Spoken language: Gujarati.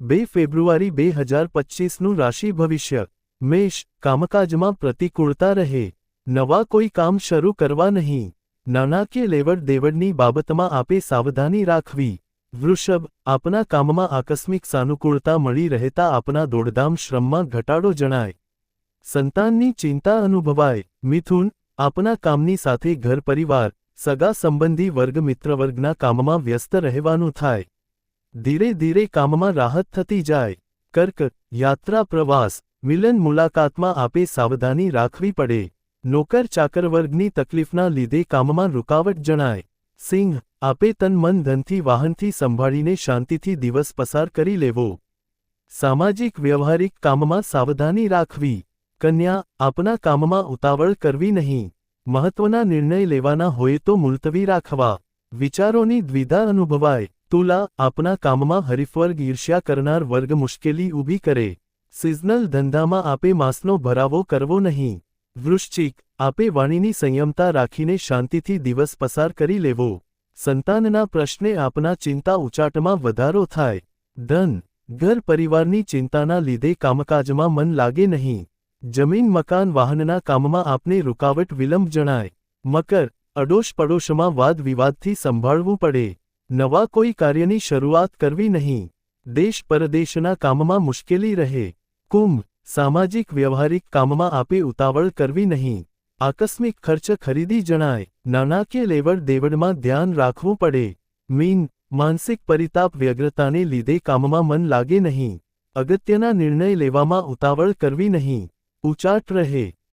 2 ફેબ્રુઆરી 2025નું રાશિ ભવિષ્ય. મેષ, કામકાજમાં પ્રતિકૂળતા રહે. નવા કોઈ કામ શરૂ કરવા નહીં. નાણાકીય લેવડ દેવડની બાબતમાં આપે સાવધાની રાખવી. વૃષભ, આપના કામમાં આકસ્મિક સાનુકૂળતા મળી રહેતા આપના દોડધામ શ્રમમાં ઘટાડો જણાય. સંતાનની ચિંતા અનુભવાય. મિથુન, આપના કામની સાથે ઘર પરિવાર, સગા સંબંધી વર્ગ મિત્રવર્ગના કામમાં વ્યસ્ત રહેવાનું થાય. ધીરે ધીરે કામમાં રાહત થતી જાય. કર્ક, યાત્રા પ્રવાસ, મિલન મુલાકાતમાં આપે સાવધાની રાખવી પડે. નોકર ચાકર વર્ગની તકલીફના લીધે કામમાં રૂકાવટ જણાય. સિંહ, આપે તન મન ધનથી વાહનથી સંભાળીને શાંતિથી દિવસ પસાર કરી લેવો. સામાજિક વ્યવહારિક કામમાં સાવધાની રાખવી. કન્યા, આપના કામમાં ઉતાવળ કરવી નહીં. મહત્વના નિર્ણય લેવાના હોય તો મુલતવી રાખવા. વિચારોની દ્વિધા અનુભવાય. તુલા, આપના કામમાં હરીફવર્ગ ઈર્ષ્યા કરનાર વર્ગ મુશ્કેલી ઊભી કરે. સિઝનલ ધંધામાં આપે માસનો ભરાવો કરવો નહીં. વૃશ્ચિક, આપે વાણીની સંયમતા રાખીને શાંતિથી દિવસ પસાર કરી લેવો. સંતાનના પ્રશ્ને આપના ચિંતા ઉચાટમાં વધારો થાય. ધન, ઘર પરિવારની ચિંતાના લીધે કામકાજમાં મન લાગે નહીં. જમીન મકાન વાહનના કામમાં આપને રૂકાવટ વિલંબ જણાય. મકર, અડોશ પડોશમાં વાદ વિવાદથી સંભાળવું પડે. નવા કોઈ કાર્યની શરૂઆત કરવી નહીં. દેશ પરદેશના કામમાં મુશ્કેલી રહે. કુંભ, સામાજિક વ્યવહારિક કામમાં આપે ઉતાવળ કરવી નહીં. આકસ્મિક ખર્ચ ખરીદી જણાય. નાણાકીય લેવડ દેવડમાં ધ્યાન રાખવું પડે. મીન, માનસિક પરિતાપ વ્યગ્રતાને લીધે કામમાં મન લાગે નહીં. અગત્યના નિર્ણય લેવામાં ઉતાવળ કરવી નહીં. ઉચાટ રહે.